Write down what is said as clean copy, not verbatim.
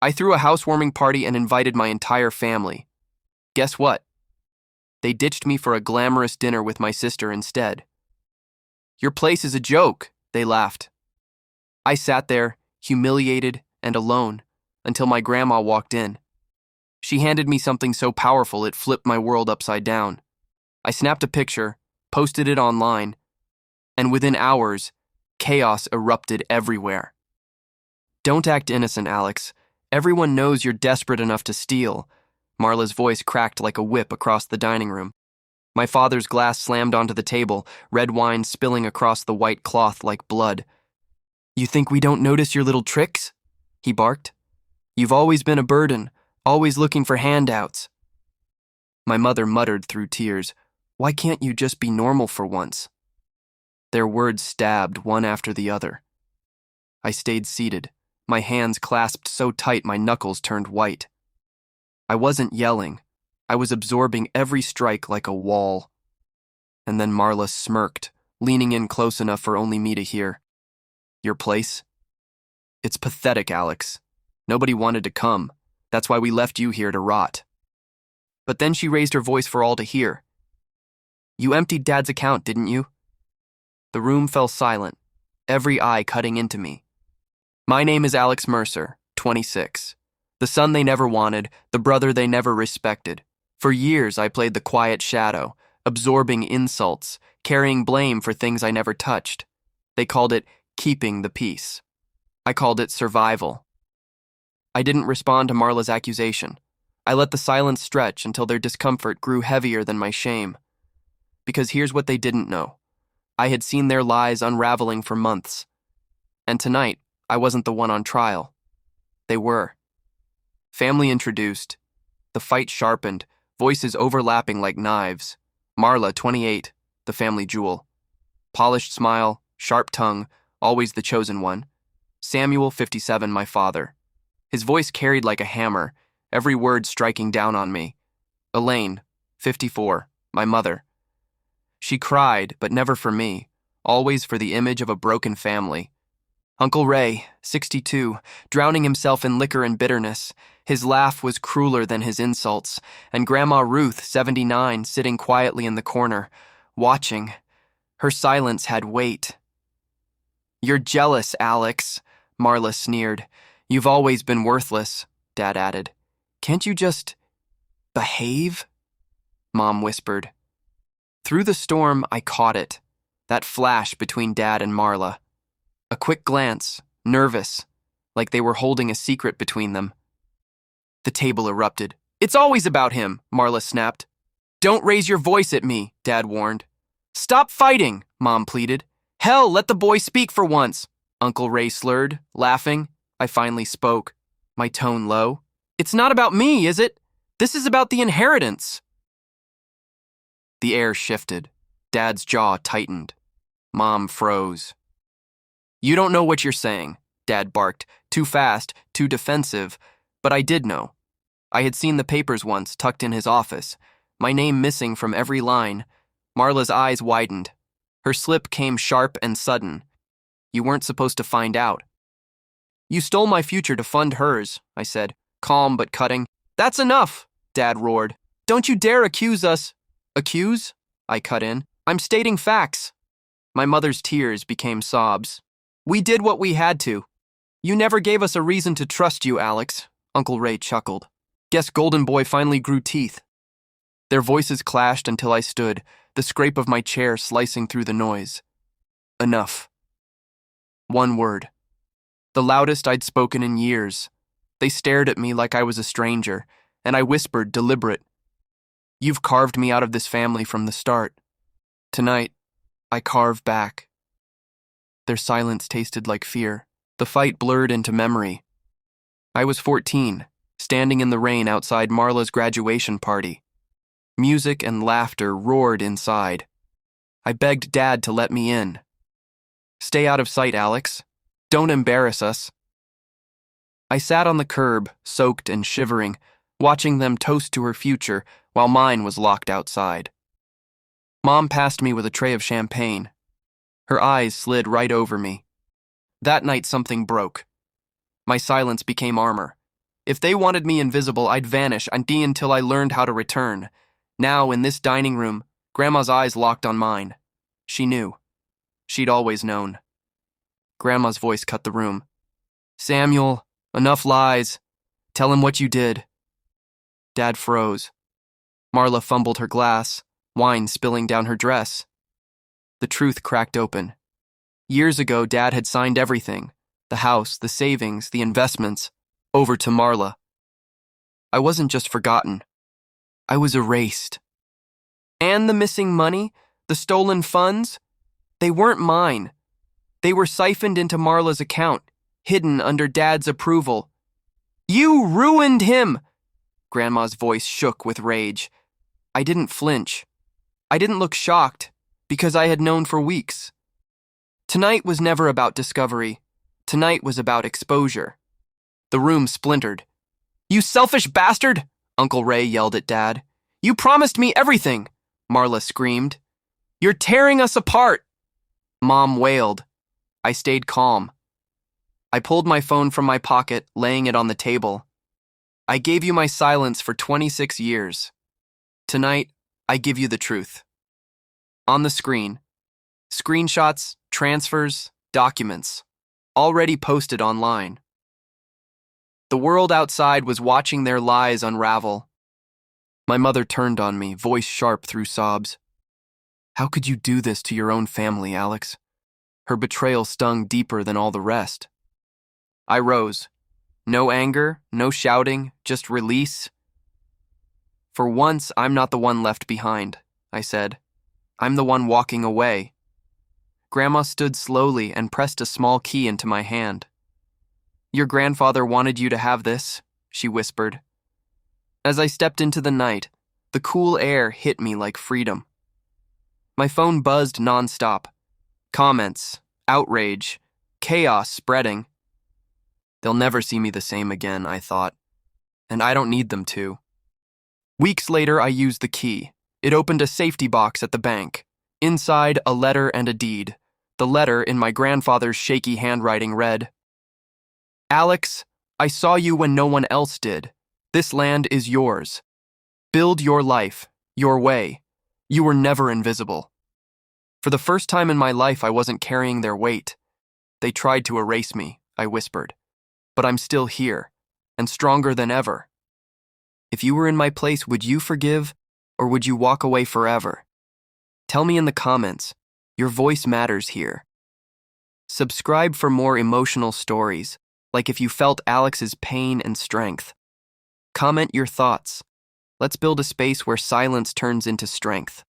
I threw a housewarming party and invited my entire family. Guess what? They ditched me for a glamorous dinner with my sister instead. Your place is a joke, they laughed. I sat there, humiliated and alone, until my grandma walked in. She handed me something so powerful it flipped my world upside down. I snapped a picture, posted it online, and within hours, chaos erupted everywhere. Don't act innocent, Alex. Everyone knows you're desperate enough to steal. Marla's voice cracked like a whip across the dining room. My father's glass slammed onto the table, red wine spilling across the white cloth like blood. You think we don't notice your little tricks? He barked. You've always been a burden, always looking for handouts. My mother muttered through tears, Why can't you just be normal for once? Their words stabbed one after the other. I stayed seated, my hands clasped so tight my knuckles turned white. I wasn't yelling. I was absorbing every strike like a wall. And then Marla smirked, leaning in close enough for only me to hear. Your place? It's pathetic, Alex. Nobody wanted to come. That's why we left you here to rot. But then she raised her voice for all to hear. You emptied Dad's account, didn't you? The room fell silent, every eye cutting into me. My name is Alex Mercer, 26. The son they never wanted, the brother they never respected. For years I played the quiet shadow, absorbing insults, carrying blame for things I never touched. They called it keeping the peace. I called it survival. I didn't respond to Marla's accusation. I let the silence stretch until their discomfort grew heavier than my shame. Because here's what they didn't know. I had seen their lies unraveling for months. And tonight, I wasn't the one on trial. They were. Family introduced. The fight sharpened, voices overlapping like knives. Marla, 28, the family jewel. Polished smile, sharp tongue, always the chosen one. Samuel, 57, my father. His voice carried like a hammer, every word striking down on me. Elaine, 54, my mother. She cried, but never for me, always for the image of a broken family. Uncle Ray, 62, drowning himself in liquor and bitterness. His laugh was crueler than his insults, and Grandma Ruth, 79, sitting quietly in the corner, watching. Her silence had weight. You're jealous, Alex, Marla sneered. You've always been worthless, Dad added. Can't you just behave? Mom whispered. Through the storm, I caught it, that flash between Dad and Marla. A quick glance, nervous, like they were holding a secret between them. The table erupted. It's always about him, Marla snapped. Don't raise your voice at me, Dad warned. Stop fighting, Mom pleaded. Hell, let the boy speak for once, Uncle Ray slurred, laughing. I finally spoke, my tone low. It's not about me, is it? This is about the inheritance. The air shifted. Dad's jaw tightened. Mom froze. You don't know what you're saying, Dad barked, too fast, too defensive, but I did know. I had seen the papers once, tucked in his office, my name missing from every line. Marla's eyes widened. Her slip came sharp and sudden. You weren't supposed to find out. You stole my future to fund hers, I said, calm but cutting. That's enough, Dad roared. Don't you dare accuse us. Accuse? I cut in. I'm stating facts. My mother's tears became sobs. We did what we had to. You never gave us a reason to trust you, Alex, Uncle Ray chuckled. Guess Golden Boy finally grew teeth. Their voices clashed until I stood, the scrape of my chair slicing through the noise. Enough. One word. The loudest I'd spoken in years. They stared at me like I was a stranger, and I whispered, deliberate. You've carved me out of this family from the start. Tonight, I carve back. Their silence tasted like fear. The fight blurred into memory. I was 14, standing in the rain outside Marla's graduation party. Music and laughter roared inside. I begged Dad to let me in. Stay out of sight, Alex. Don't embarrass us. I sat on the curb, soaked and shivering, watching them toast to her future while mine was locked outside. Mom passed me with a tray of champagne. Her eyes slid right over me. That night something broke. My silence became armor. If they wanted me invisible, I'd vanish until I learned how to return. Now, in this dining room, Grandma's eyes locked on mine. She knew. She'd always known. Grandma's voice cut the room. "Samuel, enough lies. Tell him what you did." Dad froze. Marla fumbled her glass, wine spilling down her dress. The truth cracked open. Years ago, Dad had signed everything, the house, the savings, the investments, over to Marla. I wasn't just forgotten. I was erased. And the missing money, the stolen funds, they weren't mine. They were siphoned into Marla's account, hidden under Dad's approval. "You ruined him!" Grandma's voice shook with rage. I didn't flinch. I didn't look shocked, because I had known for weeks. Tonight was never about discovery. Tonight was about exposure. The room splintered. "You selfish bastard!" Uncle Ray yelled at Dad. "You promised me everything!" Marla screamed. "You're tearing us apart!" Mom wailed. I stayed calm. I pulled my phone from my pocket, laying it on the table. I gave you my silence for 26 years. Tonight, I give you the truth. On the screen, screenshots, transfers, documents, already posted online. The world outside was watching their lies unravel. My mother turned on me, voice sharp through sobs. "How could you do this to your own family, Alex?" Her betrayal stung deeper than all the rest. I rose. No anger, no shouting, just release. "For once, I'm not the one left behind," I said. "I'm the one walking away." Grandma stood slowly and pressed a small key into my hand. "Your grandfather wanted you to have this," she whispered. As I stepped into the night, the cool air hit me like freedom. My phone buzzed nonstop. Comments, outrage, chaos spreading. They'll never see me the same again, I thought. And I don't need them to. Weeks later, I used the key. It opened a safety box at the bank. Inside, a letter and a deed. The letter, in my grandfather's shaky handwriting, read, "Alex, I saw you when no one else did. This land is yours. Build your life, your way. You were never invisible." For the first time in my life, I wasn't carrying their weight. "They tried to erase me," I whispered. "But I'm still here, and stronger than ever." If you were in my place, would you forgive, or would you walk away forever? Tell me in the comments. Your voice matters here. Subscribe for more emotional stories, like if you felt Alex's pain and strength. Comment your thoughts. Let's build a space where silence turns into strength.